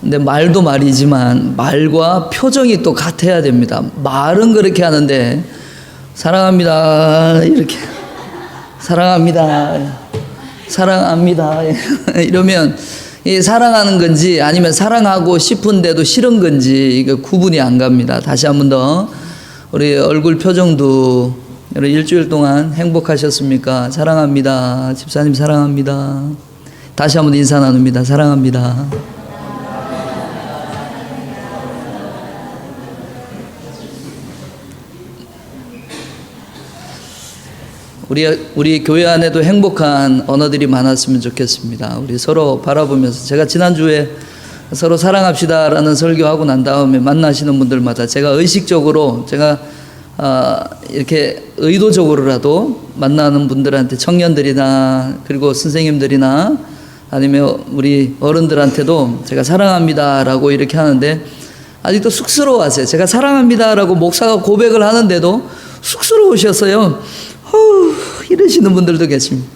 근데 말도 말이지만 말과 표정이 또 같아야 됩니다. 말은 그렇게 하는데 사랑합니다 이렇게 사랑합니다 사랑합니다 이러면 이 사랑하는 건지 아니면 사랑하고 싶은데도 싫은 건지 이거 구분이 안 갑니다. 다시 한 번 더 우리 얼굴 표정도 여러분 일주일 동안 행복하셨습니까? 사랑합니다. 집사님 사랑합니다. 다시 한 번 인사 나눕니다. 사랑합니다. 우리 교회 안에도 행복한 언어들이 많았으면 좋겠습니다. 우리 서로 바라보면서 제가 지난주에 서로 사랑합시다라는 설교하고 난 다음에 만나시는 분들마다 제가 의식적으로 제가 이렇게 의도적으로라도 만나는 분들한테 청년들이나 그리고 선생님들이나 아니면 우리 어른들한테도 제가 사랑합니다라고 이렇게 하는데 아직도 쑥스러워하세요. 제가 사랑합니다라고 목사가 고백을 하는데도 쑥스러우셨어요. 이러시는 분들도 계십니다.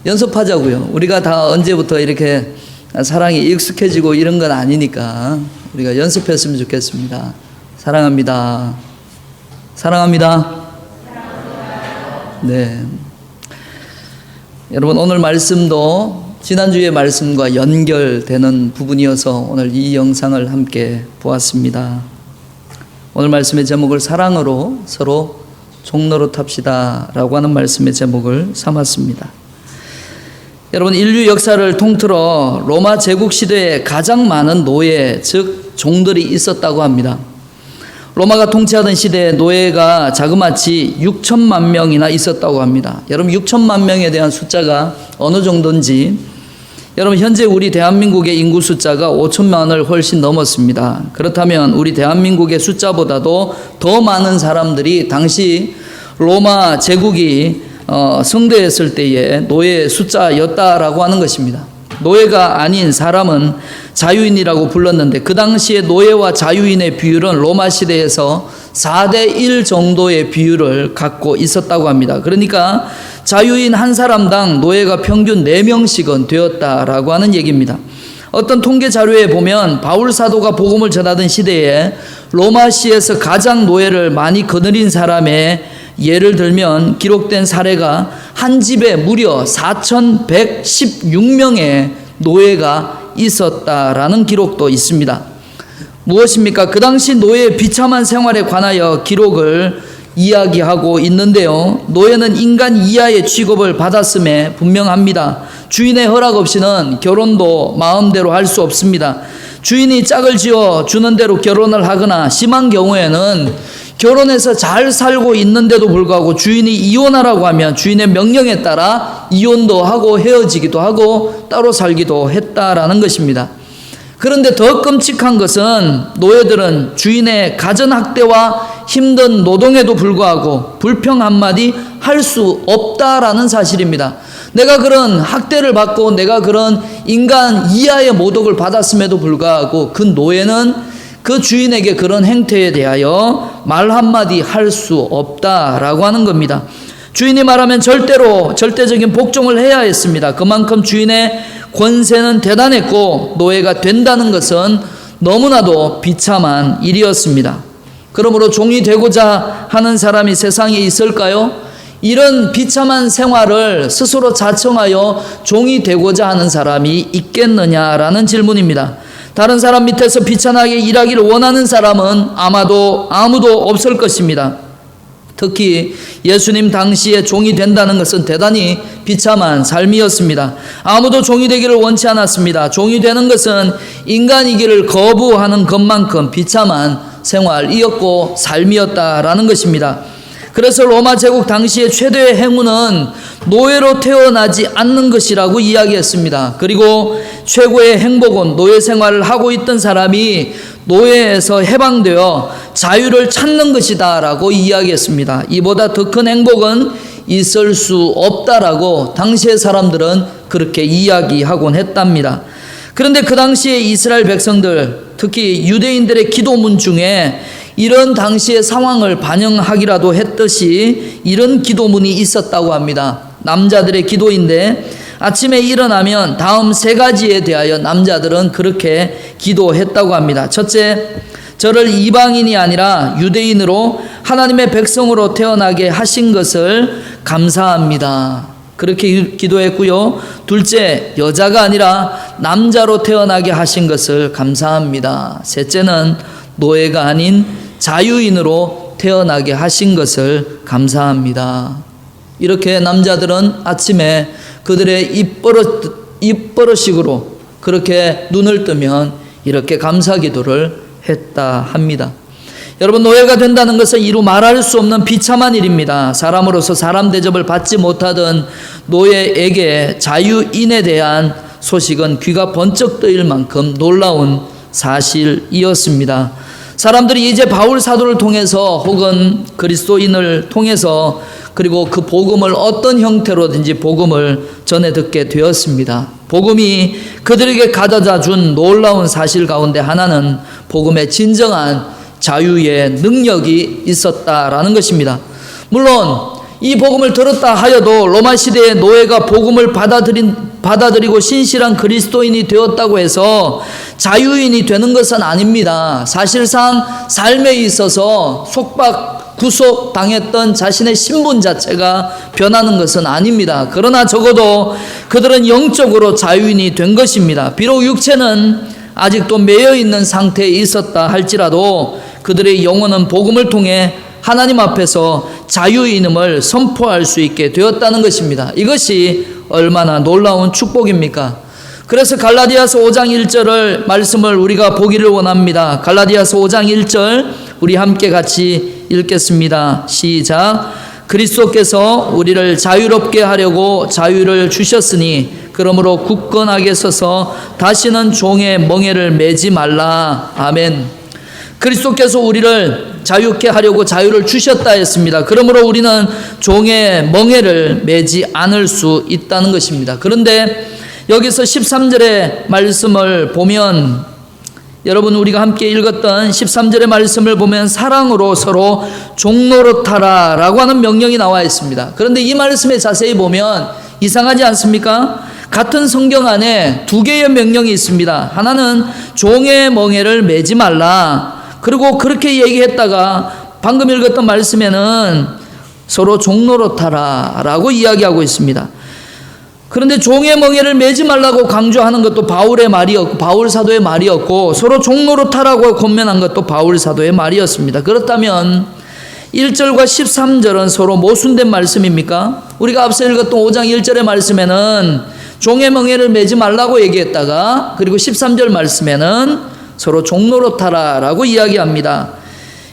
연습하자고요. 우리가 다 언제부터 이렇게 사랑이 익숙해지고 이런 건 아니니까 우리가 연습했으면 좋겠습니다. 사랑합니다. 사랑합니다. 네. 여러분 오늘 말씀도 지난주의 말씀과 연결되는 부분이어서 오늘 이 영상을 함께 보았습니다. 오늘 말씀의 제목을 사랑으로 서로 종로로 탑시다 라고 하는 말씀의 제목을 삼았습니다. 여러분 인류 역사를 통틀어 로마 제국 시대에 가장 많은 노예 즉 종들이 있었다고 합니다. 로마가 통치하던 시대에 노예가 자그마치 6천만 명이나 있었다고 합니다. 여러분 6천만 명에 대한 숫자가 어느 정도인지 여러분 현재 우리 대한민국의 인구 숫자가 5천만을 훨씬 넘었습니다. 그렇다면 우리 대한민국의 숫자보다도 더 많은 사람들이 당시 로마 제국이 성대했을 때의 노예 숫자였다라고 하는 것입니다. 노예가 아닌 사람은 자유인이라고 불렀는데 그 당시에 노예와 자유인의 비율은 로마 시대에서 4대1 정도의 비율을 갖고 있었다고 합니다. 그러니까 자유인 한 사람당 노예가 평균 4명씩은 되었다라고 하는 얘기입니다. 어떤 통계 자료에 보면 바울 사도가 복음을 전하던 시대에 로마시에서 가장 노예를 많이 거느린 사람의 예를 들면 기록된 사례가 한 집에 무려 4,116명의 노예가 있었다라는 기록도 있습니다. 무엇입니까? 그 당시 노예의 비참한 생활에 관하여 기록을 이야기하고 있는데요. 노예는 인간 이하의 취급을 받았음에 분명합니다. 주인의 허락 없이는 결혼도 마음대로 할 수 없습니다. 주인이 짝을 지어 주는 대로 결혼을 하거나 심한 경우에는 결혼해서 잘 살고 있는데도 불구하고 주인이 이혼하라고 하면 주인의 명령에 따라 이혼도 하고 헤어지기도 하고 따로 살기도 했다라는 것입니다. 그런데 더 끔찍한 것은 노예들은 주인의 가전학대와 힘든 노동에도 불구하고 불평 한마디 할 수 없다라는 사실입니다. 내가 그런 학대를 받고 내가 그런 인간 이하의 모독을 받았음에도 불구하고 그 노예는 그 주인에게 그런 행태에 대하여 말 한마디 할 수 없다라고 하는 겁니다. 주인이 말하면 절대적인 복종을 해야 했습니다. 그만큼 주인의 권세는 대단했고 노예가 된다는 것은 너무나도 비참한 일이었습니다. 그러므로 종이 되고자 하는 사람이 세상에 있을까요? 이런 비참한 생활을 스스로 자청하여 종이 되고자 하는 사람이 있겠느냐라는 질문입니다. 다른 사람 밑에서 비천하게 일하기를 원하는 사람은 아마도 아무도 없을 것입니다. 특히 예수님 당시에 종이 된다는 것은 대단히 비참한 삶이었습니다. 아무도 종이 되기를 원치 않았습니다. 종이 되는 것은 인간이기를 거부하는 것만큼 비참한 생활이었고 삶이었다라는 것입니다. 그래서 로마 제국 당시의 최대의 행운은 노예로 태어나지 않는 것이라고 이야기했습니다. 그리고 최고의 행복은 노예 생활을 하고 있던 사람이 노예에서 해방되어 자유를 찾는 것이다 라고 이야기했습니다. 이보다 더 큰 행복은 있을 수 없다라고 당시의 사람들은 그렇게 이야기하곤 했답니다. 그런데 그 당시에 이스라엘 백성들, 특히 유대인들의 기도문 중에 이런 당시의 상황을 반영하기라도 했듯이 이런 기도문이 있었다고 합니다. 남자들의 기도인데 아침에 일어나면 다음 세 가지에 대하여 남자들은 그렇게 기도했다고 합니다. 첫째, 저를 이방인이 아니라 유대인으로 하나님의 백성으로 태어나게 하신 것을 감사합니다. 그렇게 기도했고요. 둘째, 여자가 아니라 남자로 태어나게 하신 것을 감사합니다. 셋째는 노예가 아닌 자유인으로 태어나게 하신 것을 감사합니다. 이렇게 남자들은 아침에 그들의 입버릇식으로 그렇게 눈을 뜨면 이렇게 감사 기도를 했다 합니다. 여러분, 노예가 된다는 것은 이루 말할 수 없는 비참한 일입니다. 사람으로서 사람 대접을 받지 못하던 노예에게 자유인에 대한 소식은 귀가 번쩍 뜨일 만큼 놀라운 사실이었습니다. 사람들이 이제 바울 사도를 통해서 혹은 그리스도인을 통해서 그리고 그 복음을 어떤 형태로든지 복음을 전해 듣게 되었습니다. 복음이 그들에게 가져다 준 놀라운 사실 가운데 하나는 복음의 진정한 자유의 능력이 있었다라는 것입니다. 물론 이 복음을 들었다 하여도 로마 시대의 노예가 복음을 받아들이고 신실한 그리스도인이 되었다고 해서 자유인이 되는 것은 아닙니다. 사실상 삶에 있어서 구속당했던 자신의 신분 자체가 변하는 것은 아닙니다. 그러나 적어도 그들은 영적으로 자유인이 된 것입니다. 비록 육체는 아직도 매여 있는 상태에 있었다 할지라도 그들의 영혼은 복음을 통해 하나님 앞에서 자유인임을 선포할 수 있게 되었다는 것입니다. 이것이 얼마나 놀라운 축복입니까? 그래서 갈라디아서 5장 1절을 말씀을 우리가 보기를 원합니다. 갈라디아서 5장 1절 우리 함께 같이 읽겠습니다. 시작. 그리스도께서 우리를 자유롭게 하려고 자유를 주셨으니 그러므로 굳건하게 서서 다시는 종의 멍에를 매지 말라. 아멘. 그리스도께서 우리를 자유케 하려고 자유를 주셨다 했습니다. 그러므로 우리는 종의 멍에를 매지 않을 수 있다는 것입니다. 그런데 여기서 13절의 말씀을 보면 여러분 우리가 함께 읽었던 13절의 말씀을 보면 사랑으로 서로 종노릇하라 라고 하는 명령이 나와 있습니다. 그런데 이 말씀에 자세히 보면 이상하지 않습니까? 같은 성경 안에 두 개의 명령이 있습니다. 하나는 종의 멍에를 매지 말라. 그리고 그렇게 얘기했다가 방금 읽었던 말씀에는 서로 종노릇하라 라고 이야기하고 있습니다. 그런데 종의 멍에를 매지 말라고 강조하는 것도 바울의 말이었고 바울 사도의 말이었고 서로 종노릇하라고 권면한 것도 바울 사도의 말이었습니다. 그렇다면 1절과 13절은 서로 모순된 말씀입니까? 우리가 앞서 읽었던 5장 1절의 말씀에는 종의 멍에를 매지 말라고 얘기했다가 그리고 13절 말씀에는 서로 종노릇하라 라고 이야기합니다.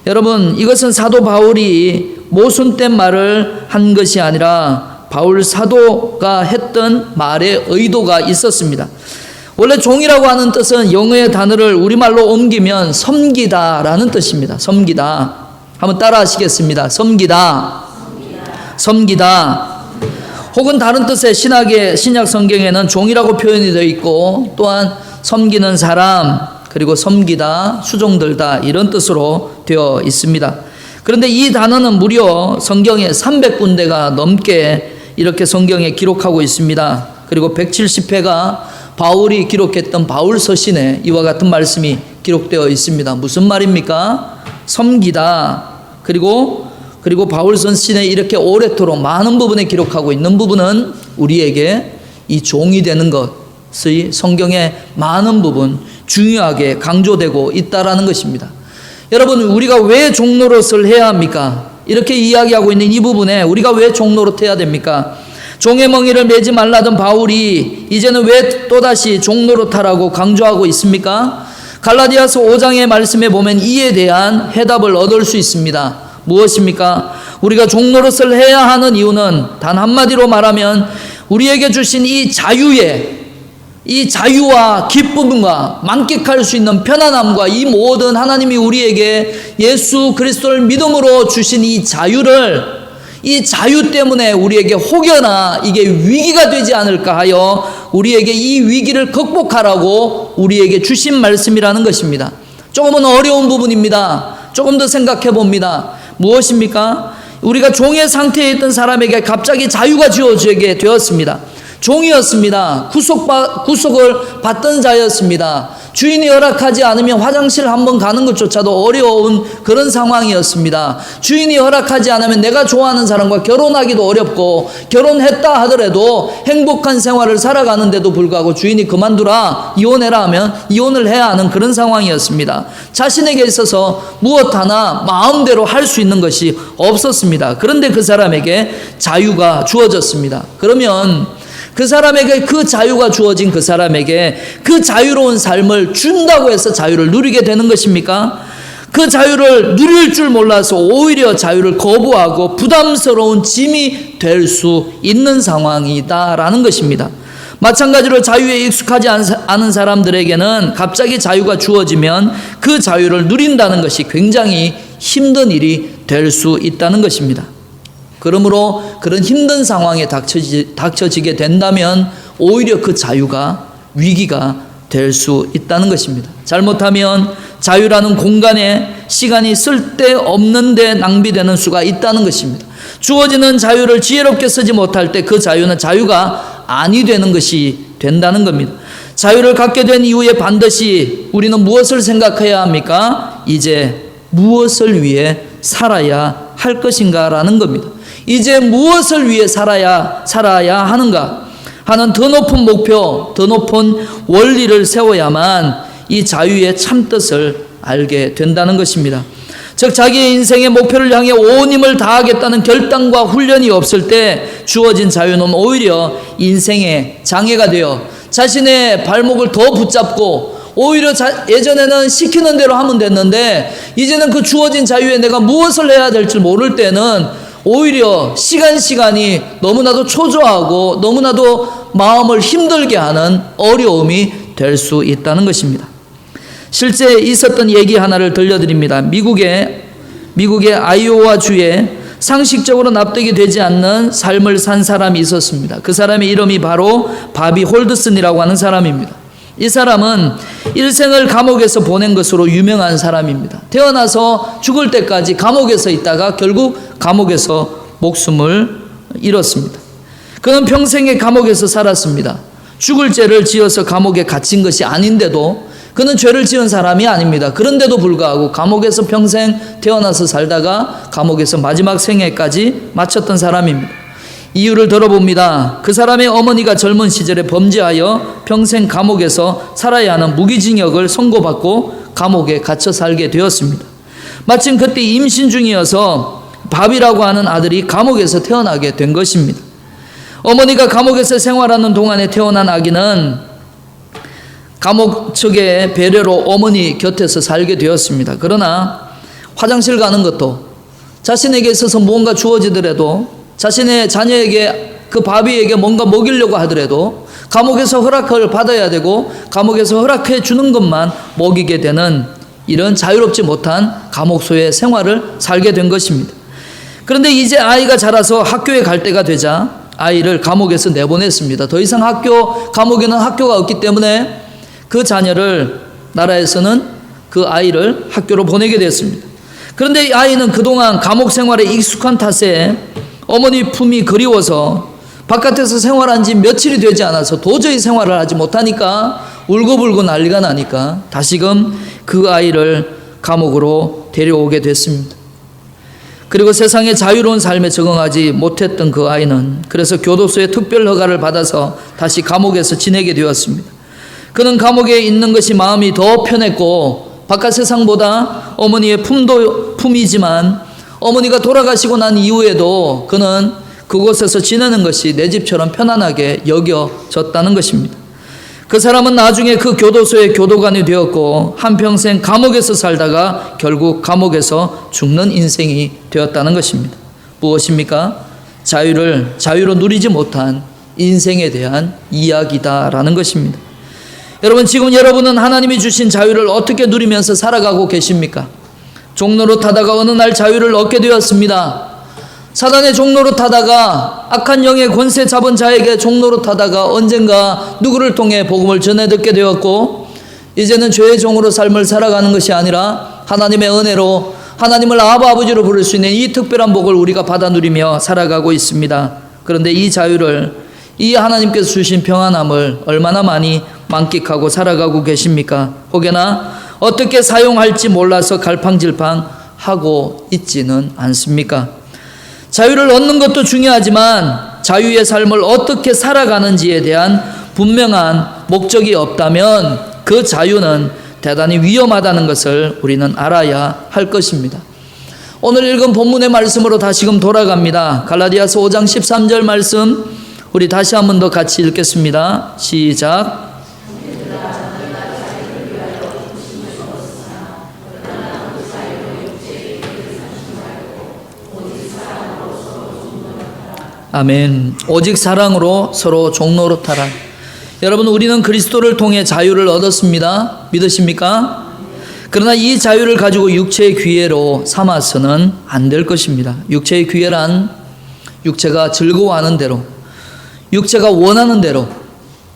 여러분, 이것은 사도 바울이 모순된 말을 한 것이 아니라 바울 사도가 했던 말의 의도가 있었습니다. 원래 종이라고 하는 뜻은 영어의 단어를 우리말로 옮기면 섬기다 라는 뜻입니다. 섬기다. 한번 따라 하시겠습니다. 섬기다. 섬기다. 혹은 다른 뜻의 신약 성경에는 종이라고 표현이 되어 있고 또한 섬기는 사람 그리고 섬기다, 수종들다 이런 뜻으로 되어 있습니다. 그런데 이 단어는 무려 성경에 300군데가 넘게 이렇게 성경에 기록하고 있습니다. 그리고 170회가 바울이 기록했던 바울 서신에 이와 같은 말씀이 기록되어 있습니다. 무슨 말입니까? 섬기다. 그리고 바울 서신에 이렇게 오래도록 많은 부분에 기록하고 있는 부분은 우리에게 이 종이 되는 것의 성경의 많은 부분 중요하게 강조되고 있다라는 것입니다. 여러분, 우리가 왜 종노릇을 해야 합니까? 이렇게 이야기하고 있는 이 부분에 우리가 왜 종노릇 해야 됩니까? 종의 멍에를 매지 말라던 바울이 이제는 왜 또다시 종노릇하라고 강조하고 있습니까? 갈라디아서 5장의 말씀에 보면 이에 대한 해답을 얻을 수 있습니다. 무엇입니까? 우리가 종노릇을 해야 하는 이유는 단 한마디로 말하면 우리에게 주신 이 자유와 기쁨과 만끽할 수 있는 편안함과 이 모든 하나님이 우리에게 예수 그리스도를 믿음으로 주신 이 자유 때문에 우리에게 혹여나 이게 위기가 되지 않을까 하여 우리에게 이 위기를 극복하라고 우리에게 주신 말씀이라는 것입니다. 조금은 어려운 부분입니다. 조금 더 생각해 봅니다. 무엇입니까? 우리가 종의 상태에 있던 사람에게 갑자기 자유가 주어지게 되었습니다. 종이었습니다. 구속을 받던 자였습니다. 주인이 허락하지 않으면 화장실 한번 가는 것조차도 어려운 그런 상황이었습니다. 주인이 허락하지 않으면 내가 좋아하는 사람과 결혼하기도 어렵고, 결혼했다 하더라도 행복한 생활을 살아가는데도 불구하고 주인이 그만두라, 이혼해라 하면 이혼을 해야 하는 그런 상황이었습니다. 자신에게 있어서 무엇 하나 마음대로 할 수 있는 것이 없었습니다. 그런데 그 사람에게 자유가 주어졌습니다. 그러면 그 사람에게, 그 자유가 주어진 그 사람에게 그 자유로운 삶을 준다고 해서 자유를 누리게 되는 것입니까? 그 자유를 누릴 줄 몰라서 오히려 자유를 거부하고 부담스러운 짐이 될 수 있는 상황이다라는 것입니다. 마찬가지로 자유에 익숙하지 않은 사람들에게는 갑자기 자유가 주어지면 그 자유를 누린다는 것이 굉장히 힘든 일이 될 수 있다는 것입니다. 그러므로 그런 힘든 상황에 닥쳐지게 된다면 오히려 그 자유가 위기가 될 수 있다는 것입니다. 잘못하면 자유라는 공간에 시간이 쓸데없는 데 낭비되는 수가 있다는 것입니다. 주어지는 자유를 지혜롭게 쓰지 못할 때 그 자유는 자유가 아니 되는 것이 된다는 겁니다. 자유를 갖게 된 이후에 반드시 우리는 무엇을 생각해야 합니까? 이제 무엇을 위해 살아야 할 것인가라는 겁니다. 이제 무엇을 위해 살아야 하는가 하는 더 높은 목표, 더 높은 원리를 세워야만 이 자유의 참뜻을 알게 된다는 것입니다. 즉 자기의 인생의 목표를 향해 온 힘을 다하겠다는 결단과 훈련이 없을 때 주어진 자유는 오히려 인생의 장애가 되어 자신의 발목을 더 붙잡고, 오히려 예전에는 시키는 대로 하면 됐는데 이제는 그 주어진 자유에 내가 무엇을 해야 될지 모를 때는 오히려 시간이 너무나도 초조하고 너무나도 마음을 힘들게 하는 어려움이 될 수 있다는 것입니다. 실제 있었던 얘기 하나를 들려드립니다. 미국의 아이오와 주에 상식적으로 납득이 되지 않는 삶을 산 사람이 있었습니다. 그 사람의 이름이 바로 바비 홀드슨이라고 하는 사람입니다. 이 사람은 일생을 감옥에서 보낸 것으로 유명한 사람입니다. 태어나서 죽을 때까지 감옥에서 있다가 결국 감옥에서 목숨을 잃었습니다. 그는 평생에 감옥에서 살았습니다. 죽을 죄를 지어서 감옥에 갇힌 것이 아닌데도 그는 죄를 지은 사람이 아닙니다. 그런데도 불구하고 감옥에서 평생 태어나서 살다가 감옥에서 마지막 생애까지 마쳤던 사람입니다. 이유를 들어봅니다. 그 사람의 어머니가 젊은 시절에 범죄하여 평생 감옥에서 살아야 하는 무기징역을 선고받고 감옥에 갇혀 살게 되었습니다. 마침 그때 임신 중이어서 밥이라고 하는 아들이 감옥에서 태어나게 된 것입니다. 어머니가 감옥에서 생활하는 동안에 태어난 아기는 감옥 측의 배려로 어머니 곁에서 살게 되었습니다. 그러나 화장실 가는 것도, 자신에게 있어서 무언가 주어지더라도, 자신의 자녀에게, 그 바비에게 뭔가 먹이려고 하더라도 감옥에서 허락을 받아야 되고 감옥에서 허락해 주는 것만 먹이게 되는 이런 자유롭지 못한 감옥소의 생활을 살게 된 것입니다. 그런데 이제 아이가 자라서 학교에 갈 때가 되자 아이를 감옥에서 내보냈습니다. 더 이상 감옥에는 학교가 없기 때문에 그 자녀를, 나라에서는 그 아이를 학교로 보내게 됐습니다. 그런데 이 아이는 그동안 감옥 생활에 익숙한 탓에 어머니 품이 그리워서 바깥에서 생활한 지 며칠이 되지 않아서 도저히 생활을 하지 못하니까 울고불고 난리가 나니까 다시금 그 아이를 감옥으로 데려오게 됐습니다. 그리고 세상의 자유로운 삶에 적응하지 못했던 그 아이는 그래서 교도소의 특별 허가를 받아서 다시 감옥에서 지내게 되었습니다. 그는 감옥에 있는 것이 마음이 더 편했고 바깥 세상보다 어머니의 품이지만 어머니가 돌아가시고 난 이후에도 그는 그곳에서 지내는 것이 내 집처럼 편안하게 여겨졌다는 것입니다. 그 사람은 나중에 그 교도소의 교도관이 되었고 한평생 감옥에서 살다가 결국 감옥에서 죽는 인생이 되었다는 것입니다. 무엇입니까? 자유로 누리지 못한 인생에 대한 이야기다라는 것입니다. 여러분, 지금 여러분은 하나님이 주신 자유를 어떻게 누리면서 살아가고 계십니까? 종로로 타다가 어느 날 자유를 얻게 되었습니다. 사단의 종로로 타다가, 악한 영의 권세 잡은 자에게 종로로 타다가 언젠가 누구를 통해 복음을 전해 듣게 되었고, 이제는 죄의 종으로 삶을 살아가는 것이 아니라 하나님의 은혜로 하나님을 아버지로 부를 수 있는 이 특별한 복을 우리가 받아 누리며 살아가고 있습니다. 그런데 이 자유를 이 하나님께서 주신 평안함을 얼마나 많이 만끽하고 살아가고 계십니까? 혹여나 어떻게 사용할지 몰라서 갈팡질팡하고 있지는 않습니까? 자유를 얻는 것도 중요하지만 자유의 삶을 어떻게 살아가는지에 대한 분명한 목적이 없다면 그 자유는 대단히 위험하다는 것을 우리는 알아야 할 것입니다. 오늘 읽은 본문의 말씀으로 다시금 돌아갑니다. 갈라디아서 5장 13절 말씀 우리 다시 한 번 더 같이 읽겠습니다. 시작. 아멘. 오직 사랑으로 서로 종노릇하라. 여러분, 우리는 그리스도를 통해 자유를 얻었습니다. 믿으십니까? 그러나 이 자유를 가지고 육체의 귀회로 삼아서는 안 될 것입니다. 육체의 귀회란 육체가 즐거워하는 대로, 육체가 원하는 대로,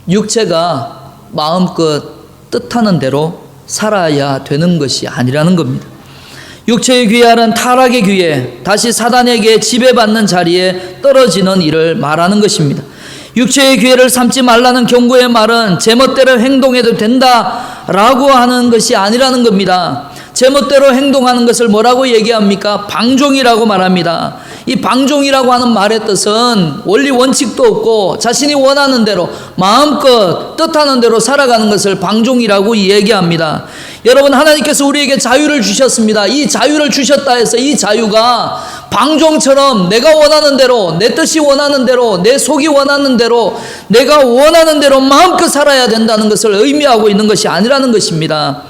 육체가 마음껏 뜻하는 대로 살아야 되는 것이 아니라는 겁니다. 육체의 귀회는 타락의 귀회, 다시 사단에게 지배받는 자리에 떨어지는 일을 말하는 것입니다. 육체의 기회를 삼지 말라는 경고의 말은 제멋대로 행동해도 된다라고 하는 것이 아니라는 겁니다. 제멋대로 행동하는 것을 뭐라고 얘기합니까? 방종이라고 말합니다. 이 방종이라고 하는 말의 뜻은 원리 원칙도 없고 자신이 원하는 대로 마음껏 뜻하는 대로 살아가는 것을 방종이라고 얘기합니다. 여러분, 하나님께서 우리에게 자유를 주셨습니다. 이 자유를 주셨다 해서 이 자유가 방종처럼 내가 원하는 대로, 내 뜻이 원하는 대로, 내 속이 원하는 대로, 내가 원하는 대로 마음껏 살아야 된다는 것을 의미하고 있는 것이 아니라는 것입니다.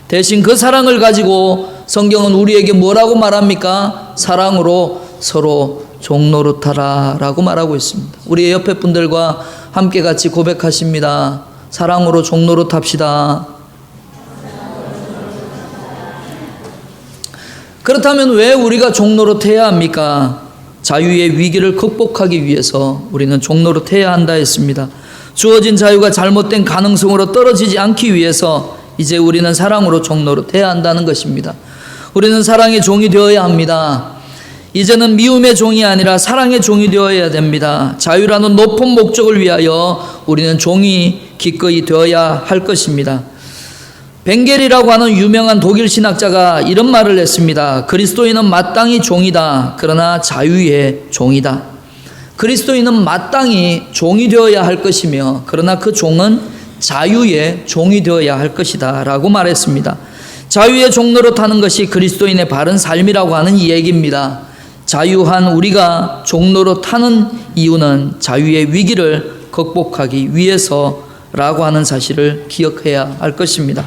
대신 그 사랑을 가지고 성경은 우리에게 뭐라고 말합니까? 사랑으로 서로 종노릇하라 라고 말하고 있습니다. 우리의 옆에 분들과 함께 같이 고백하십니다. 사랑으로 종노릇합시다. 그렇다면 왜 우리가 종노릇해야 합니까? 자유의 위기를 극복하기 위해서 우리는 종노릇해야 한다 했습니다. 주어진 자유가 잘못된 가능성으로 떨어지지 않기 위해서 이제 우리는 사랑으로 종노릇해야 한다는 것입니다. 우리는 사랑의 종이 되어야 합니다. 이제는 미움의 종이 아니라 사랑의 종이 되어야 됩니다. 자유라는 높은 목적을 위하여 우리는 종이 기꺼이 되어야 할 것입니다. 벵겔이라고 하는 유명한 독일 신학자가 이런 말을 했습니다. 그리스도인은 마땅히 종이다. 그러나 자유의 종이다. 그리스도인은 마땅히 종이 되어야 할 것이며 그러나 그 종은 자유의 종이 되어야 할 것이다 라고 말했습니다. 자유의 종로로 타는 것이 그리스도인의 바른 삶이라고 하는 이 얘기입니다. 자유한 우리가 종로로 타는 이유는 자유의 위기를 극복하기 위해서라고 하는 사실을 기억해야 할 것입니다.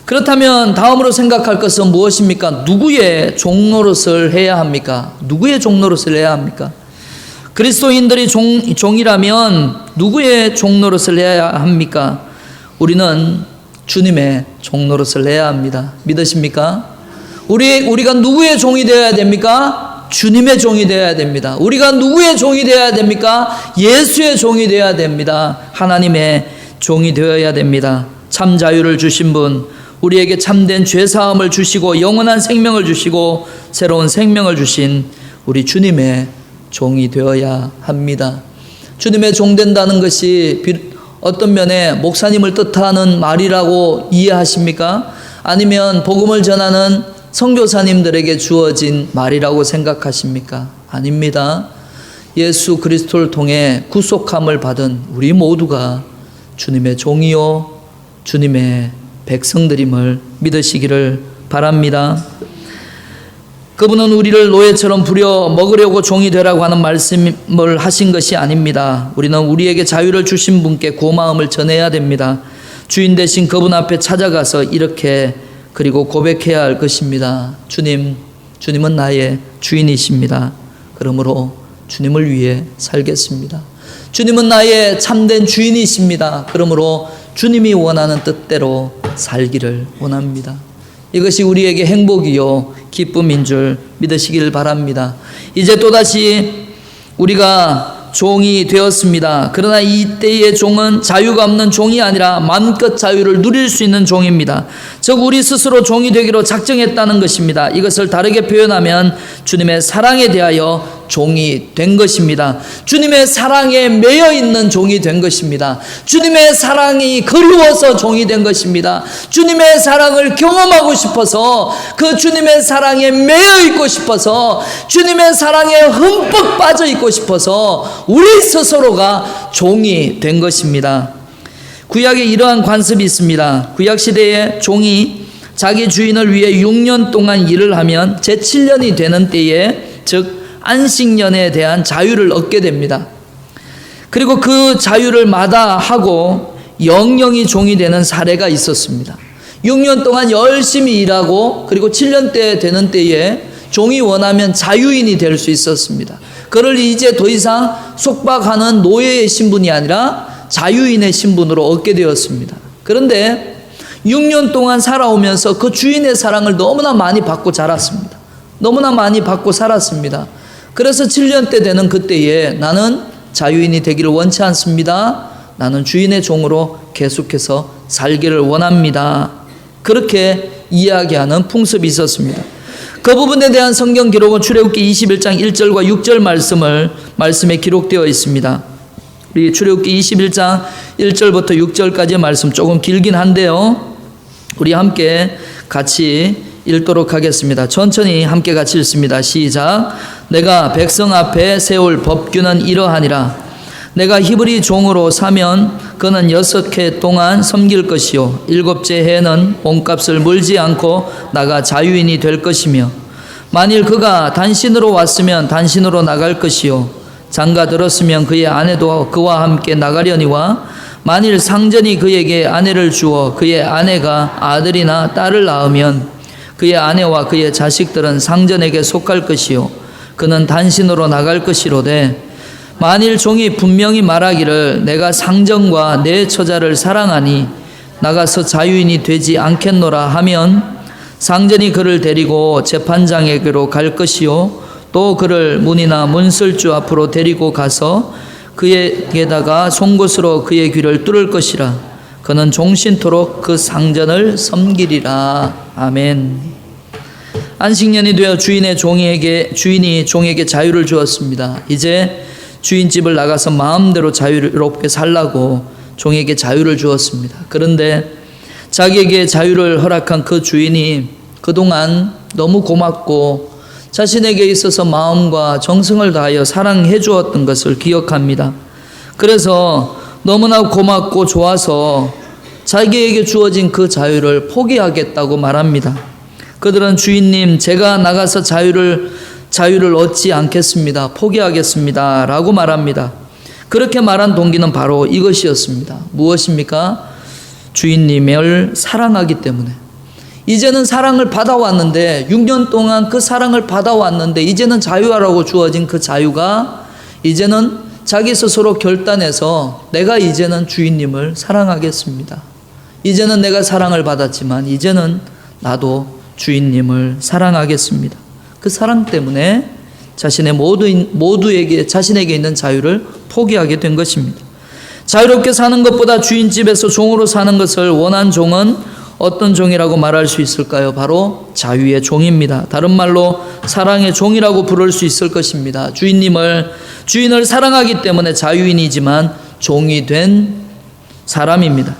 그렇다면 다음으로 생각할 것은 무엇입니까? 누구의 종노릇을 해야 합니까? 누구의 종노릇을 해야 합니까? 그리스도인들이 종이라면 누구의 종노릇을 해야 합니까? 우리는 주님의 종노릇을 해야 합니다. 믿으십니까? 우리가 누구의 종이 되어야 됩니까? 주님의 종이 되어야 됩니다. 우리가 누구의 종이 되어야 됩니까? 예수의 종이 되어야 됩니다. 하나님의 종이 되어야 됩니다. 참 자유를 주신 분, 우리에게 참된 죄사함을 주시고 영원한 생명을 주시고 새로운 생명을 주신 우리 주님의 종이 되어야 합니다. 주님의 종 된다는 것이 어떤 면에 목사님을 뜻하는 말이라고 이해하십니까? 아니면 복음을 전하는 선교사님들에게 주어진 말이라고 생각하십니까? 아닙니다. 예수 그리스도를 통해 구속함을 받은 우리 모두가 주님의 종이요 주님의 백성들임을 믿으시기를 바랍니다. 그분은 우리를 노예처럼 부려 먹으려고 종이 되라고 하는 말씀을 하신 것이 아닙니다. 우리는 우리에게 자유를 주신 분께 고마움을 전해야 됩니다. 주인 대신 그분 앞에 찾아가서 이렇게 그리고 고백해야 할 것입니다. 주님은 나의 주인이십니다. 그러므로 주님을 위해 살겠습니다. 주님은 나의 참된 주인이십니다. 그러므로 주님이 원하는 뜻대로 살기를 원합니다. 이것이 우리에게 행복이요 기쁨인 줄 믿으시길 바랍니다. 이제 또다시 우리가 종이 되었습니다. 그러나 이때의 종은 자유가 없는 종이 아니라 마음껏 자유를 누릴 수 있는 종입니다. 즉 우리 스스로 종이 되기로 작정했다는 것입니다. 이것을 다르게 표현하면 주님의 사랑에 대하여 종이 된 것입니다. 주님의 사랑에 매여 있는 종이 된 것입니다. 주님의 사랑이 그리워서 종이 된 것입니다. 주님의 사랑을 경험하고 싶어서, 그 주님의 사랑에 매여 있고 싶어서, 주님의 사랑에 흠뻑 빠져 있고 싶어서 우리 스스로가 종이 된 것입니다. 구약에 이러한 관습이 있습니다. 구약 시대에 종이 자기 주인을 위해 6년 동안 일을 하면 제7년이 되는 때에, 즉 안식년에 대한 자유를 얻게 됩니다. 그리고 그 자유를 마다하고 영영이 종이 되는 사례가 있었습니다. 6년 동안 열심히 일하고 그리고 7년 때 되는 때에 종이 원하면 자유인이 될 수 있었습니다. 그를 이제 더 이상 속박하는 노예의 신분이 아니라 자유인의 신분으로 얻게 되었습니다. 그런데 6년 동안 살아오면서 그 주인의 사랑을 너무나 많이 받고 자랐습니다. 너무나 많이 받고 살았습니다. 그래서 7년 때 되는 그때에 나는 자유인이 되기를 원치 않습니다. 나는 주인의 종으로 계속해서 살기를 원합니다. 그렇게 이야기하는 풍습이 있었습니다. 그 부분에 대한 성경 기록은 출애굽기 21장 1절과 6절 말씀에 기록되어 있습니다. 우리 출애굽기 21장 1절부터 6절까지의 말씀 조금 길긴 한데요. 우리 함께 같이 읽도록 하겠습니다. 천천히 함께 같이 읽습니다. 시작. 내가 백성 앞에 세울 법규는 이러하니라. 내가 히브리 종으로 사면 그는 6해 동안 섬길 것이요 7째 해는 몸값을 물지 않고 나가 자유인이 될 것이며, 만일 그가 단신으로 왔으면 단신으로 나갈 것이요 장가 들었으면 그의 아내도 그와 함께 나가려니와, 만일 상전이 그에게 아내를 주어 그의 아내가 아들이나 딸을 낳으면 그의 아내와 그의 자식들은 상전에게 속할 것이요 그는 단신으로 나갈 것이로되, 만일 종이 분명히 말하기를 내가 상전과 내 처자를 사랑하니 나가서 자유인이 되지 않겠노라 하면, 상전이 그를 데리고 재판장에게로 갈 것이요 또 그를 문이나 문설주 앞으로 데리고 가서 그에게다가 송곳으로 그의 귀를 뚫을 것이라. 그는 종신토록 그 상전을 섬기리라. 아멘. 안식년이 되어 주인이 종에게 자유를 주었습니다. 이제 주인집을 나가서 마음대로 자유롭게 살라고 종에게 자유를 주었습니다. 그런데 자기에게 자유를 허락한 그 주인이 그동안 너무 고맙고 자신에게 있어서 마음과 정성을 다하여 사랑해 주었던 것을 기억합니다. 그래서 너무나 고맙고 좋아서 자기에게 주어진 그 자유를 포기하겠다고 말합니다. 그들은 주인님, 제가 나가서 자유를 얻지 않겠습니다. 포기하겠습니다. 라고 말합니다. 그렇게 말한 동기는 바로 이것이었습니다. 무엇입니까? 주인님을 사랑하기 때문에. 이제는 사랑을 받아왔는데, 6년 동안 그 사랑을 받아왔는데 이제는 자유하라고 주어진 그 자유가 이제는 자기 스스로 결단해서 내가 이제는 주인님을 사랑하겠습니다. 이제는 내가 사랑을 받았지만 이제는 나도 주인님을 사랑하겠습니다. 그 사랑 때문에 자신에게 있는 자유를 포기하게 된 것입니다. 자유롭게 사는 것보다 주인집에서 종으로 사는 것을 원한 종은 어떤 종이라고 말할 수 있을까요? 바로 자유의 종입니다. 다른 말로 사랑의 종이라고 부를 수 있을 것입니다. 주인을 사랑하기 때문에 자유인이지만 종이 된 사람입니다.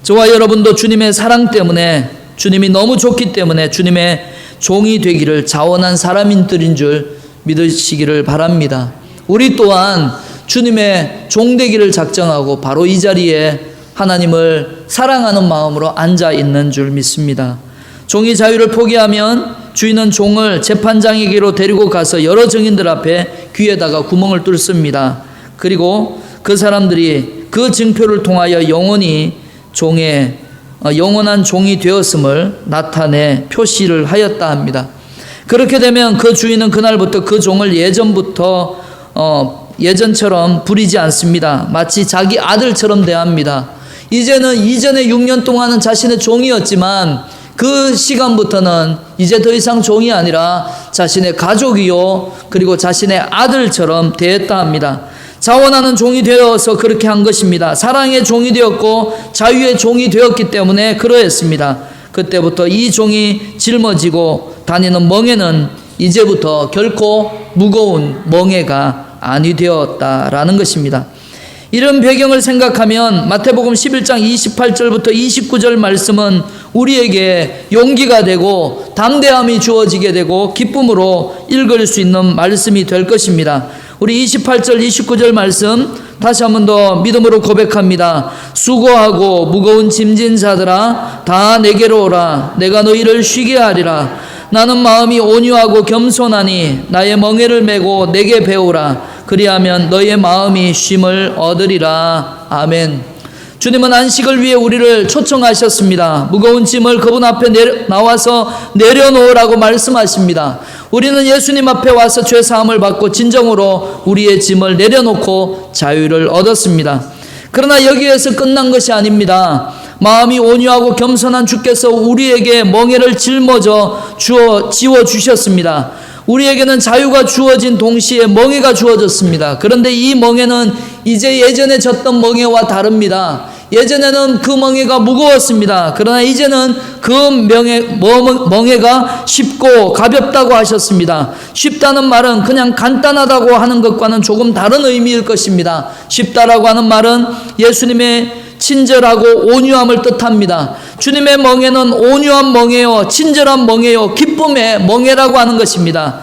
저와 여러분도 주님의 사랑 때문에, 주님이 너무 좋기 때문에 주님의 종이 되기를 자원한 사람들인 줄 믿으시기를 바랍니다. 우리 또한 주님의 종 되기를 작정하고 바로 이 자리에 하나님을 사랑하는 마음으로 앉아 있는 줄 믿습니다. 종이 자유를 포기하면 주인은 종을 재판장에게로 데리고 가서 여러 증인들 앞에 귀에다가 구멍을 뚫습니다. 그리고 그 사람들이 그 증표를 통하여 영원한 종이 되었음을 나타내 표시를 하였다 합니다. 그렇게 되면 그 주인은 그날부터 그 종을 예전처럼 부리지 않습니다. 마치 자기 아들처럼 대합니다. 이전에 6년 동안은 자신의 종이었지만 그 시간부터는 이제 더 이상 종이 아니라 자신의 가족이요 그리고 자신의 아들처럼 대했다 합니다. 자원하는 종이 되어서 그렇게 한 것입니다. 사랑의 종이 되었고 자유의 종이 되었기 때문에 그러했습니다. 그때부터 이 종이 짊어지고 다니는 멍에는 이제부터 결코 무거운 멍에가 아니 되었다라는 것입니다. 이런 배경을 생각하면 마태복음 11장 28절부터 29절 말씀은 우리에게 용기가 되고 담대함이 주어지게 되고 기쁨으로 읽을 수 있는 말씀이 될 것입니다. 우리 28절 29절 말씀 다시 한 번 더 믿음으로 고백합니다. 수고하고 무거운 짐진 자들아 다 내게로 오라. 내가 너희를 쉬게 하리라. 나는 마음이 온유하고 겸손하니 나의 멍에를 메고 내게 배우라. 그리하면 너의 마음이 쉼을 얻으리라. 아멘. 주님은 안식을 위해 우리를 초청하셨습니다. 무거운 짐을 그분 앞에 나와서 내려놓으라고 말씀하십니다. 우리는 예수님 앞에 와서 죄사함을 받고 진정으로 우리의 짐을 내려놓고 자유를 얻었습니다. 그러나 여기에서 끝난 것이 아닙니다. 마음이 온유하고 겸손한 주께서 우리에게 멍에를 짊어져 지워주셨습니다. 우리에게는 자유가 주어진 동시에 멍에가 주어졌습니다. 그런데 이 멍에는 이제 예전에 졌던 멍에와 다릅니다. 예전에는 그 멍에가 무거웠습니다. 그러나 이제는 그 멍에가 쉽고 가볍다고 하셨습니다. 쉽다는 말은 그냥 간단하다고 하는 것과는 조금 다른 의미일 것입니다. 쉽다라고 하는 말은 예수님의 친절하고 온유함을 뜻합니다. 주님의 멍에는 온유한 멍에요, 친절한 멍에요, 기쁨의 멍에라고 하는 것입니다.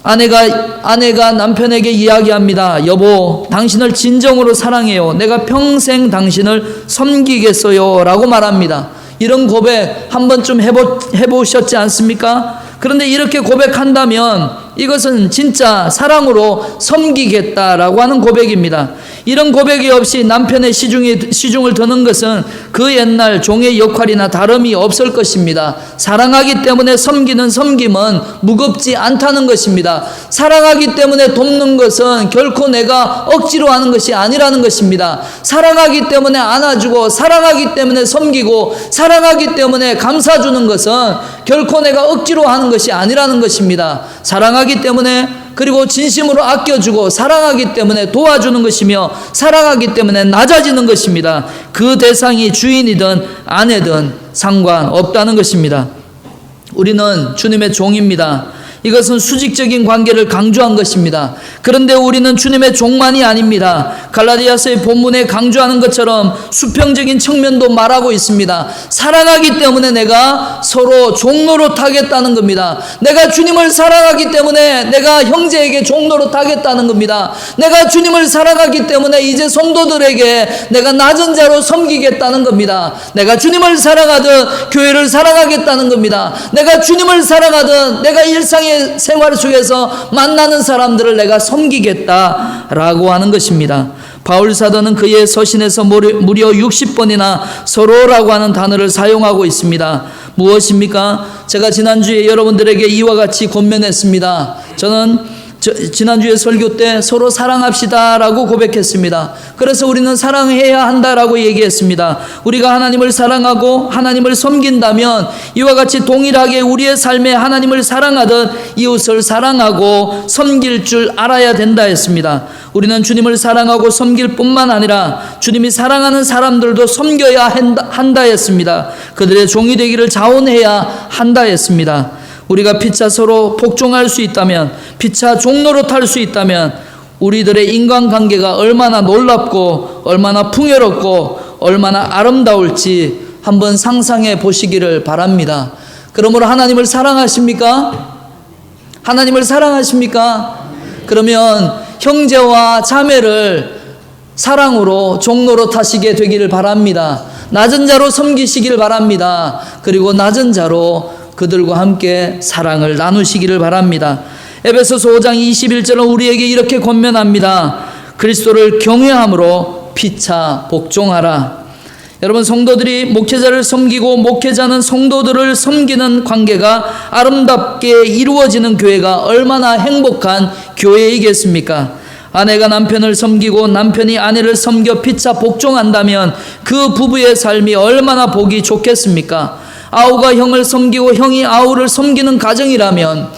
아내가 남편에게 이야기합니다. 여보, 당신을 진정으로 사랑해요. 내가 평생 당신을 섬기겠어요 라고 말합니다. 이런 고백 한 번쯤 해보셨지 않습니까? 그런데 이렇게 고백한다면 이것은 진짜 사랑으로 섬기겠다라고 하는 고백입니다. 이런 고백이 없이 남편의 시중을 드는 것은 그 옛날 종의 역할이나 다름이 없을 것입니다. 사랑하기 때문에 섬기는 섬김은 무겁지 않다는 것입니다. 사랑하기 때문에 돕는 것은 결코 내가 억지로 하는 것이 아니라는 것입니다. 사랑하기 때문에 안아주고 사랑하기 때문에 섬기고 사랑하기 때문에 감사주는 것은 결코 내가 억지로 하는 것이 아니라는 것입니다. 사랑하기 때문에 그리고 진심으로 아껴주고 사랑하기 때문에 도와주는 것이며 사랑하기 때문에 낮아지는 것입니다. 그 대상이 주인이든 아내든 상관없다는 것입니다. 우리는 주님의 종입니다. 이것은 수직적인 관계를 강조한 것입니다. 그런데 우리는 주님의 종만이 아닙니다. 갈라디아서의 본문에 강조하는 것처럼 수평적인 측면도 말하고 있습니다. 사랑하기 때문에 내가 서로 종노릇하겠다는 겁니다. 내가 주님을 사랑하기 때문에 내가 형제에게 종노릇하겠다는 겁니다. 내가 주님을 사랑하기 때문에 이제 성도들에게 내가 낮은 자로 섬기겠다는 겁니다. 내가 주님을 사랑하듯 교회를 사랑하겠다는 겁니다. 내가 주님을 사랑하듯 내가 일상의 생활 속에서 만나는 사람들을 내가 섬기겠다라고 하는 것입니다. 바울 사도는 그의 서신에서 무려 60번이나 서로라고 하는 단어를 사용하고 있습니다. 무엇입니까? 제가 지난주에 여러분들에게 이와 같이 권면했습니다. 저는 지난주에 설교 때 서로 사랑합시다 라고 고백했습니다. 그래서 우리는 사랑해야 한다라고 얘기했습니다. 우리가 하나님을 사랑하고 하나님을 섬긴다면 이와 같이 동일하게 우리의 삶에 하나님을 사랑하듯 이웃을 사랑하고 섬길 줄 알아야 된다 했습니다. 우리는 주님을 사랑하고 섬길 뿐만 아니라 주님이 사랑하는 사람들도 섬겨야 한다 했습니다. 그들의 종이 되기를 자원해야 한다 했습니다. 우리가 피차 서로 복종할 수 있다면, 피차 종노릇할 수 있다면 우리들의 인간관계가 얼마나 놀랍고 얼마나 풍요롭고 얼마나 아름다울지 한번 상상해 보시기를 바랍니다. 그러므로 하나님을 사랑하십니까? 하나님을 사랑하십니까? 그러면 형제와 자매를 사랑으로 종노릇하시게 되기를 바랍니다. 낮은 자로 섬기시기를 바랍니다. 그리고 낮은 자로 그들과 함께 사랑을 나누시기를 바랍니다. 에베소서 5장 21절은 우리에게 이렇게 권면합니다. 그리스도를 경외함으로 피차 복종하라. 여러분, 성도들이 목회자를 섬기고 목회자는 성도들을 섬기는 관계가 아름답게 이루어지는 교회가 얼마나 행복한 교회이겠습니까? 아내가 남편을 섬기고 남편이 아내를 섬겨 피차 복종한다면 그 부부의 삶이 얼마나 보기 좋겠습니까? 아우가 형을 섬기고 형이 아우를 섬기는 가정이라면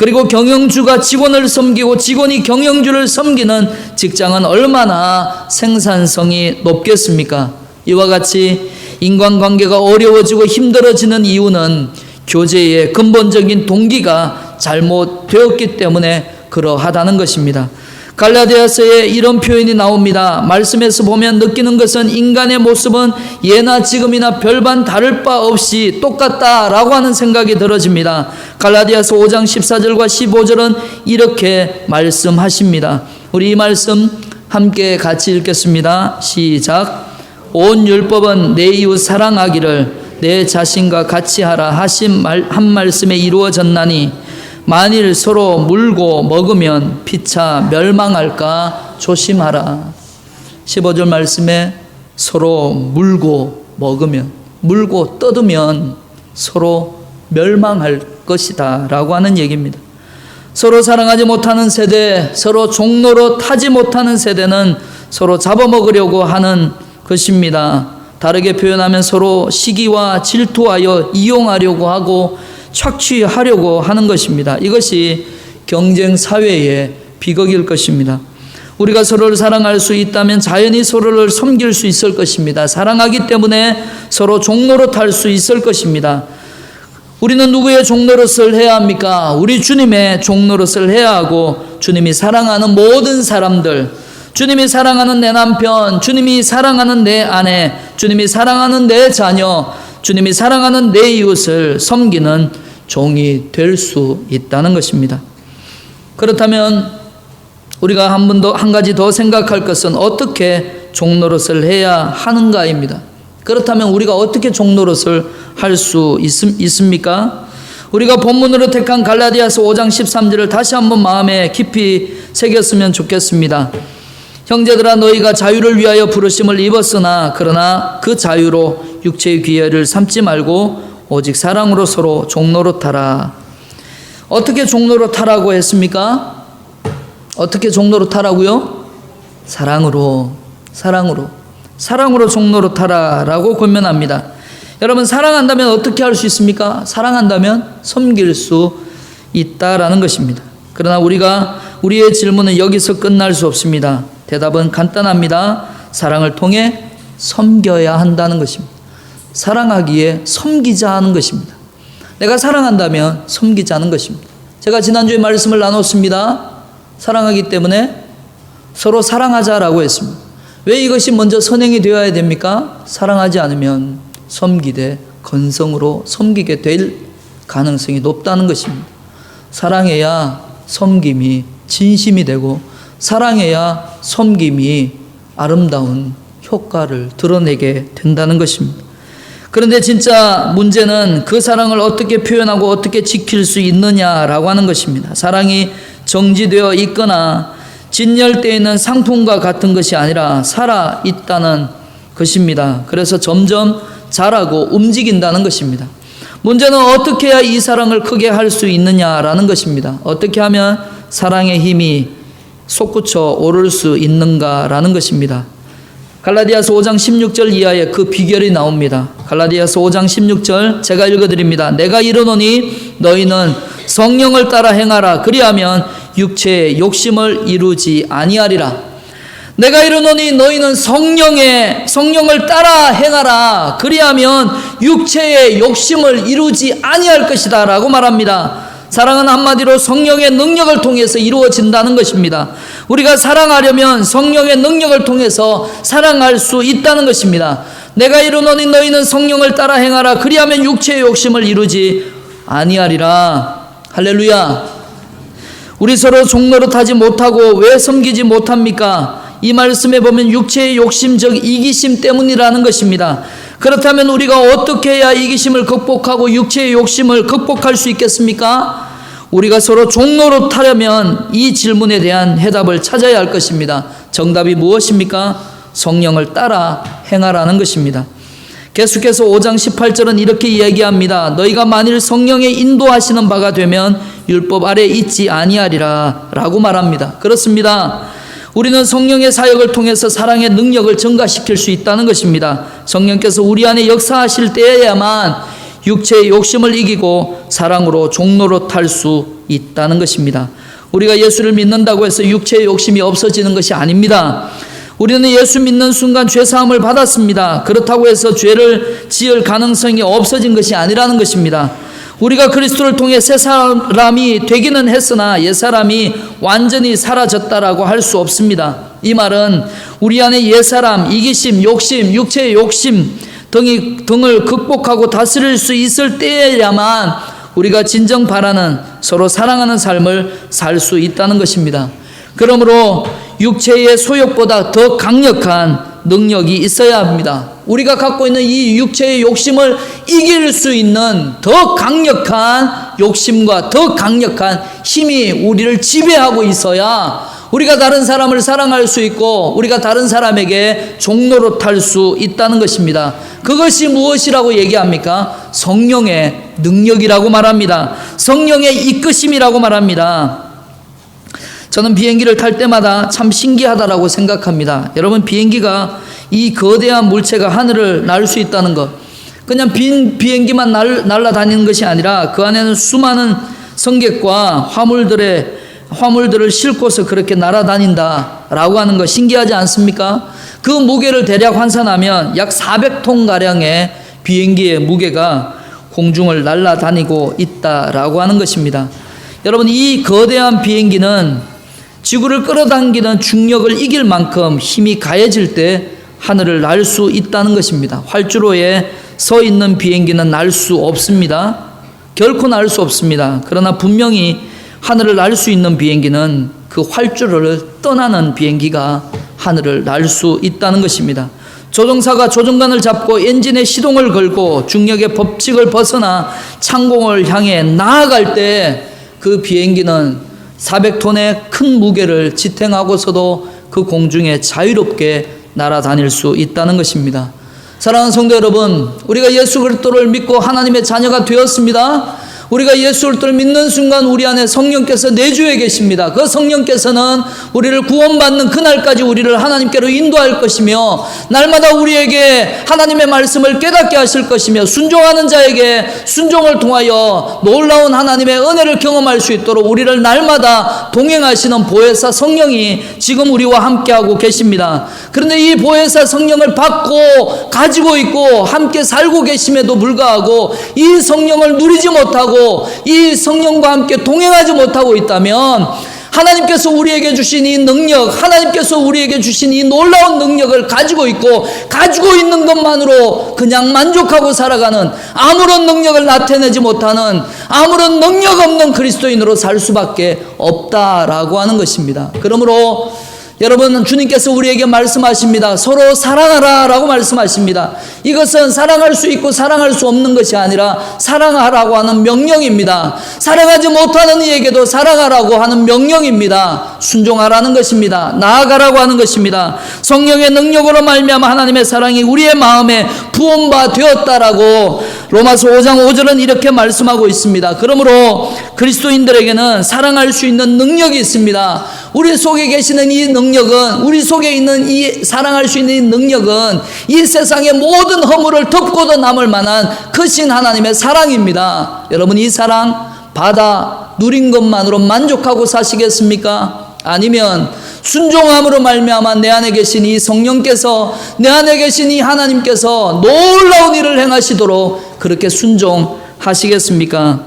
그리고 경영주가 직원을 섬기고 직원이 경영주를 섬기는 직장은 얼마나 생산성이 높겠습니까? 이와 같이 인간관계가 어려워지고 힘들어지는 이유는 교제의 근본적인 동기가 잘못되었기 때문에 그러하다는 것입니다. 갈라디아서에 이런 표현이 나옵니다. 말씀에서 보면 느끼는 것은 인간의 모습은 예나 지금이나 별반 다를 바 없이 똑같다라고 하는 생각이 들어집니다. 갈라디아서 5장 14절과 15절은 이렇게 말씀하십니다. 우리 이 말씀 함께 같이 읽겠습니다. 시작. 온 율법은 내 이웃 사랑하기를 내 자신과 같이 하라 하신 한 말씀에 이루어졌나니 만일 서로 물고 먹으면 피차 멸망할까 조심하라. 15절 말씀에 서로 물고 먹으면, 물고 뜯으면 서로 멸망할 것이다 라고 하는 얘기입니다. 서로 사랑하지 못하는 세대, 서로 종로로 타지 못하는 세대는 서로 잡아먹으려고 하는 것입니다. 다르게 표현하면 서로 시기와 질투하여 이용하려고 하고 착취하려고 하는 것입니다. 이것이 경쟁 사회의 비극일 것입니다. 우리가 서로를 사랑할 수 있다면 자연히 서로를 섬길 수 있을 것입니다. 사랑하기 때문에 서로 종로로 탈 수 있을 것입니다. 우리는 누구의 종노릇을 해야 합니까? 우리 주님의 종노릇을 해야 하고, 주님이 사랑하는 모든 사람들, 주님이 사랑하는 내 남편, 주님이 사랑하는 내 아내, 주님이 사랑하는 내 자녀, 주님이 사랑하는 내 이웃을 섬기는 종이 될 수 있다는 것입니다. 그렇다면 우리가 한 가지 더 생각할 것은 어떻게 종노릇을 해야 하는가입니다. 그렇다면 우리가 어떻게 종노릇을 할 수 있습니까? 우리가 본문으로 택한 갈라디아서 5장 13절을 다시 한번 마음에 깊이 새겼으면 좋겠습니다. 형제들아, 너희가 자유를 위하여 부르심을 입었으나 그러나 그 자유로 육체의 기회를 삼지 말고 오직 사랑으로 서로 종노릇하라. 어떻게 종노릇하라고 했습니까? 어떻게 종노릇하라고요? 사랑으로 종노릇하라라고 권면합니다. 여러분, 사랑한다면 어떻게 할 수 있습니까? 사랑한다면 섬길 수 있다라는 것입니다. 그러나 우리의 질문은 여기서 끝날 수 없습니다. 대답은 간단합니다. 사랑을 통해 섬겨야 한다는 것입니다. 사랑하기에 섬기자 하는 것입니다. 내가 사랑한다면 섬기자는 것입니다. 제가 지난주에 말씀을 나눴습니다. 사랑하기 때문에 서로 사랑하자라고 했습니다. 왜 이것이 먼저 선행이 되어야 됩니까? 사랑하지 않으면 섬기되 건성으로 섬기게 될 가능성이 높다는 것입니다. 사랑해야 섬김이 진심이 되고, 사랑해야 섬김이 아름다운 효과를 드러내게 된다는 것입니다. 그런데 진짜 문제는 그 사랑을 어떻게 표현하고 어떻게 지킬 수 있느냐라고 하는 것입니다. 사랑이 정지되어 있거나 진열되어 있는 상품과 같은 것이 아니라 살아있다는 것입니다. 그래서 점점 자라고 움직인다는 것입니다. 문제는 어떻게 해야 이 사랑을 크게 할 수 있느냐라는 것입니다. 어떻게 하면 사랑의 힘이 솟구쳐 오를 수 있는가라는 것입니다. 갈라디아서 5장 16절 이하에 그 비결이 나옵니다. 갈라디아서 5장 16절 제가 읽어드립니다. 내가 이르노니 너희는 성령을 따라 행하라. 그리하면 육체의 욕심을 이루지 아니하리라. 내가 이르노니 너희는 성령을 따라 행하라. 그리하면 육체의 욕심을 이루지 아니할 것이다 라고 말합니다. 사랑은 한마디로 성령의 능력을 통해서 이루어진다는 것입니다. 우리가 사랑하려면 성령의 능력을 통해서 사랑할 수 있다는 것입니다. 내가 이르노니 너희는 성령을 따라 행하라. 그리하면 육체의 욕심을 이루지 아니하리라. 할렐루야. 우리 서로 종노릇하지 못하고 왜 섬기지 못합니까? 이 말씀에 보면 육체의 욕심적 이기심 때문이라는 것입니다. 그렇다면 우리가 어떻게 해야 이기심을 극복하고 육체의 욕심을 극복할 수 있겠습니까? 우리가 서로 종노릇하려면 이 질문에 대한 해답을 찾아야 할 것입니다. 정답이 무엇입니까? 성령을 따라 행하라는 것입니다. 계속해서 5장 18절은 이렇게 이야기합니다. 너희가 만일 성령의 인도하시는 바가 되면 율법 아래 있지 아니하리라 라고 말합니다. 그렇습니다. 우리는 성령의 사역을 통해서 사랑의 능력을 증가시킬 수 있다는 것입니다. 성령께서 우리 안에 역사하실 때에야만 육체의 욕심을 이기고 사랑으로 종로로 탈 수 있다는 것입니다. 우리가 예수를 믿는다고 해서 육체의 욕심이 없어지는 것이 아닙니다. 우리는 예수 믿는 순간 죄사함을 받았습니다. 그렇다고 해서 죄를 지을 가능성이 없어진 것이 아니라는 것입니다. 우리가 그리스도를 통해 새 사람이 되기는 했으나 옛사람이 완전히 사라졌다라고 할 수 없습니다. 이 말은 우리 안에 옛사람, 이기심, 욕심, 육체의 욕심 등을 극복하고 다스릴 수 있을 때에야만 우리가 진정 바라는 서로 사랑하는 삶을 살 수 있다는 것입니다. 그러므로 육체의 소욕보다 더 강력한 능력이 있어야 합니다. 우리가 갖고 있는 이 육체의 욕심을 이길 수 있는 더 강력한 욕심과 더 강력한 힘이 우리를 지배하고 있어야 우리가 다른 사람을 사랑할 수 있고 우리가 다른 사람에게 종로로 탈 수 있다는 것입니다. 그것이 무엇이라고 얘기합니까? 성령의 능력이라고 말합니다. 성령의 이끄심이라고 말합니다. 저는 비행기를 탈 때마다 참 신기하다라고 생각합니다. 여러분, 비행기가 이 거대한 물체가 하늘을 날 수 있다는 것, 그냥 빈 비행기만 날아다니는 것이 아니라 그 안에는 수많은 성객과 화물들을 싣고서 그렇게 날아다닌다라고 하는 것 신기하지 않습니까? 그 무게를 대략 환산하면 약 400톤가량의 비행기의 무게가 공중을 날아다니고 있다라고 하는 것입니다. 여러분, 이 거대한 비행기는 지구를 끌어당기는 중력을 이길 만큼 힘이 가해질 때 하늘을 날 수 있다는 것입니다. 활주로에 서 있는 비행기는 날 수 없습니다. 결코 날 수 없습니다. 그러나 분명히 하늘을 날 수 있는 비행기는 그 활주로를 떠나는 비행기가 하늘을 날 수 있다는 것입니다. 조종사가 조종관을 잡고 엔진에 시동을 걸고 중력의 법칙을 벗어나 창공을 향해 나아갈 때 그 비행기는 400톤의 큰 무게를 지탱하고서도 그 공중에 자유롭게 날아다닐 수 있다는 것입니다. 사랑하는 성도 여러분, 우리가 예수 그리스도를 믿고 하나님의 자녀가 되었습니다. 우리가 예수 그리스도를 믿는 순간 우리 안에 성령께서 내주해 계십니다. 그 성령께서는 우리를 구원받는 그날까지 우리를 하나님께로 인도할 것이며 날마다 우리에게 하나님의 말씀을 깨닫게 하실 것이며 순종하는 자에게 순종을 통하여 놀라운 하나님의 은혜를 경험할 수 있도록 우리를 날마다 동행하시는 보혜사 성령이 지금 우리와 함께하고 계십니다. 그런데 이 보혜사 성령을 받고 가지고 있고 함께 살고 계심에도 불구하고 이 성령을 누리지 못하고 이 성령과 함께 동행하지 못하고 있다면 하나님께서 우리에게 주신 이 능력, 하나님께서 우리에게 주신 이 놀라운 능력을 가지고 있고 가지고 있는 것만으로 그냥 만족하고 살아가는, 아무런 능력을 나타내지 못하는, 아무런 능력 없는 그리스도인으로 살 수밖에 없다라고 하는 것입니다. 그러므로 여러분, 주님께서 우리에게 말씀하십니다. 서로 사랑하라 라고 말씀하십니다. 이것은 사랑할 수 있고 사랑할 수 없는 것이 아니라 사랑하라고 하는 명령입니다. 사랑하지 못하는 이에게도 사랑하라고 하는 명령입니다. 순종하라는 것입니다. 나아가라고 하는 것입니다. 성령의 능력으로 말미암아 하나님의 사랑이 우리의 마음에 부음바 되었다라고 로마서 5장 5절은 이렇게 말씀하고 있습니다. 그러므로 그리스도인들에게는 사랑할 수 있는 능력이 있습니다. 우리 속에 계시는 이 능력은, 우리 속에 있는 이 사랑할 수 있는 이 능력은 이 세상의 모든 허물을 덮고도 남을 만한 크신 하나님의 사랑입니다. 여러분, 이 사랑 받아 누린 것만으로 만족하고 사시겠습니까? 아니면 순종함으로 말미암아 내 안에 계신 이 성령께서, 내 안에 계신 이 하나님께서 놀라운 일을 행하시도록 그렇게 순종하시겠습니까?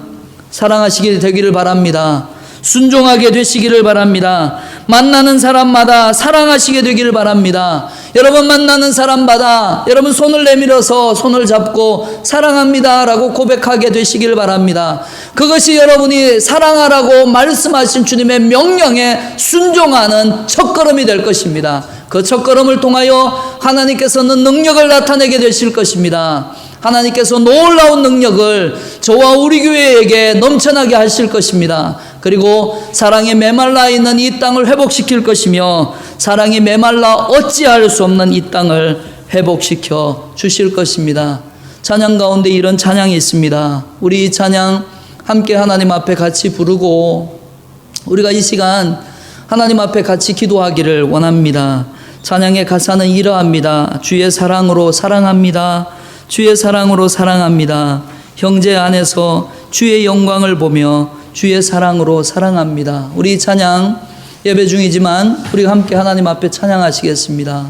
사랑하시게 되기를 바랍니다. 순종하게 되시기를 바랍니다. 만나는 사람마다 사랑하시게 되기를 바랍니다. 여러분, 만나는 사람마다 여러분 손을 내밀어서 손을 잡고 사랑합니다 라고 고백하게 되시기를 바랍니다. 그것이 여러분이 사랑하라고 말씀하신 주님의 명령에 순종하는 첫걸음이 될 것입니다. 그 첫걸음을 통하여 하나님께서는 능력을 나타내게 되실 것입니다. 하나님께서 놀라운 능력을 저와 우리 교회에게 넘쳐나게 하실 것입니다. 그리고 사랑에 메말라 있는 이 땅을 회복시킬 것이며 사랑이 메말라 어찌할 수 없는 이 땅을 회복시켜 주실 것입니다. 찬양 가운데 이런 찬양이 있습니다. 우리 이 찬양 함께 하나님 앞에 같이 부르고 우리가 이 시간 하나님 앞에 같이 기도하기를 원합니다. 찬양의 가사는 이러합니다. 주의 사랑으로 사랑합니다. 주의 사랑으로 사랑합니다. 형제 안에서 주의 영광을 보며 주의 사랑으로 사랑합니다. 우리 찬양 예배 중이지만 우리가 함께 하나님 앞에 찬양하시겠습니다.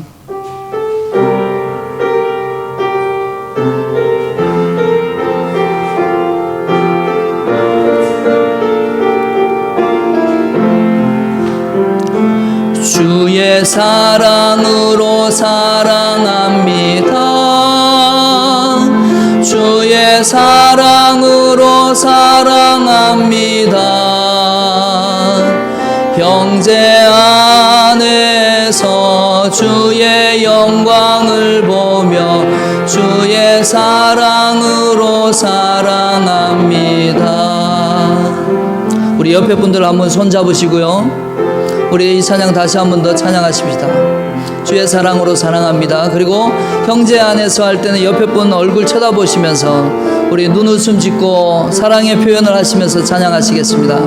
주의 사랑으로 사랑합니다. 주의 사랑으로 사랑합니다. 형제 안에서 주의 영광을 보며 주의 사랑으로 사랑합니다. 우리 옆에 분들 한번 손 잡으시고요. 우리 이 찬양 다시 한 번 더 찬양하십시다. 주의 사랑으로 사랑합니다. 그리고 형제 안에서 할 때는 옆에 분 얼굴 쳐다보시면서 우리 눈웃음 짓고 사랑의 표현을 하시면서 찬양하시겠습니다.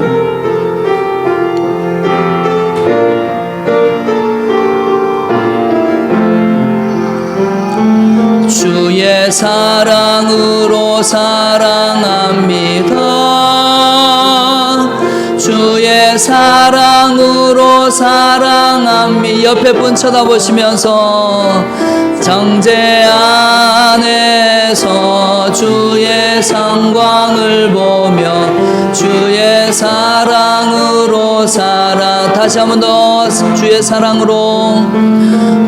주의 사랑으로 사랑합니다. 주의 사랑으로 사랑합니다. 옆에 분 쳐다보시면서 정제 안에서 주의 상광을 보며 주의 사랑으로 살아. 다시 한 번 더 주의 사랑으로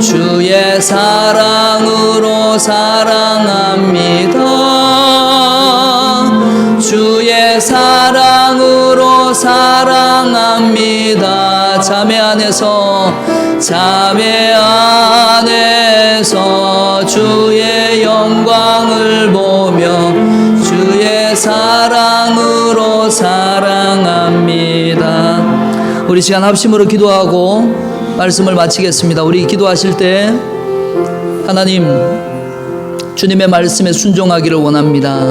주의 사랑으로 사랑합니다. 주의 사랑으로 사랑합니다. 자매 안에서 주의 영광을 보며 주의 사랑으로 사랑합니다. 우리 시간 합심으로 기도하고 말씀을 마치겠습니다. 우리 기도하실 때 하나님 주님의 말씀에 순종하기를 원합니다.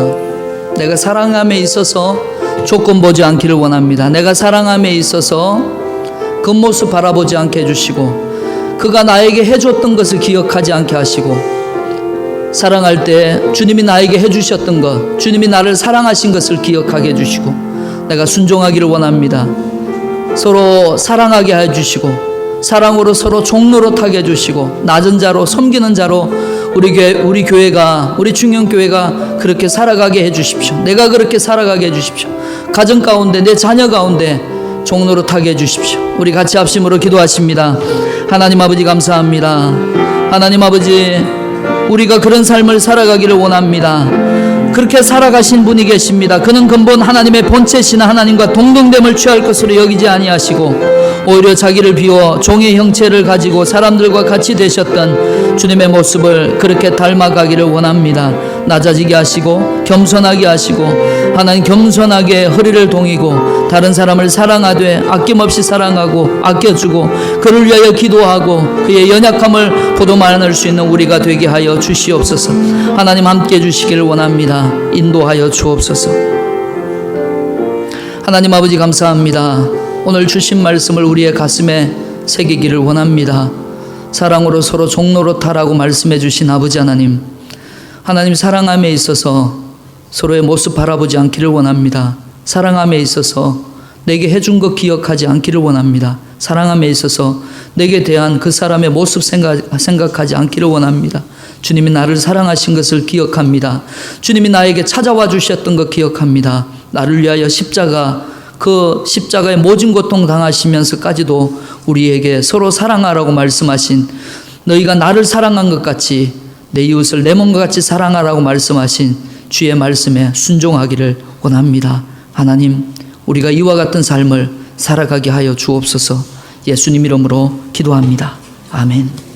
내가 사랑함에 있어서 조건 보지 않기를 원합니다. 내가 사랑함에 있어서 겉모습 바라보지 않게 해주시고 그가 나에게 해줬던 것을 기억하지 않게 하시고 사랑할 때 주님이 나에게 해주셨던 것, 주님이 나를 사랑하신 것을 기억하게 해주시고 내가 순종하기를 원합니다. 서로 사랑하게 해주시고 사랑으로 서로 종노릇하게 해주시고 낮은 자로 섬기는 자로 우리 교회가 우리 충영교회가 그렇게 살아가게 해주십시오. 내가 그렇게 살아가게 해주십시오. 가정 가운데 내 자녀 가운데 종노릇하게 해주십시오. 우리 같이 합심으로 기도하십니다. 하나님 아버지 감사합니다. 하나님 아버지 우리가 그런 삶을 살아가기를 원합니다. 그렇게 살아가신 분이 계십니다. 그는 근본 하나님의 본체시나 하나님과 동등됨을 취할 것으로 여기지 아니하시고 오히려 자기를 비워 종의 형체를 가지고 사람들과 같이 되셨던 주님의 모습을 그렇게 닮아가기를 원합니다. 낮아지게 하시고 겸손하게 하시고 하나님 겸손하게 허리를 동이고 다른 사람을 사랑하되 아낌없이 사랑하고 아껴주고 그를 위하여 기도하고 그의 연약함을 보도만할 수 있는 우리가 되게 하여 주시옵소서. 하나님 함께 해주시기를 원합니다. 인도하여 주옵소서. 하나님 아버지 감사합니다. 오늘 주신 말씀을 우리의 가슴에 새기기를 원합니다. 사랑으로 서로 종노릇하라고 말씀해 주신 아버지 하나님, 하나님 사랑함에 있어서 서로의 모습 바라보지 않기를 원합니다. 사랑함에 있어서 내게 해준 것 기억하지 않기를 원합니다. 사랑함에 있어서 내게 대한 그 사람의 모습 생각하지 않기를 원합니다. 주님이 나를 사랑하신 것을 기억합니다. 주님이 나에게 찾아와 주셨던 것 기억합니다. 나를 위하여 그 십자가의 모진 고통 당하시면서까지도 우리에게 서로 사랑하라고 말씀하신, 너희가 나를 사랑한 것 같이 내 이웃을 내 몸과 같이 사랑하라고 말씀하신 주의 말씀에 순종하기를 원합니다. 하나님, 우리가 이와 같은 삶을 살아가게 하여 주옵소서. 예수님 이름으로 기도합니다. 아멘.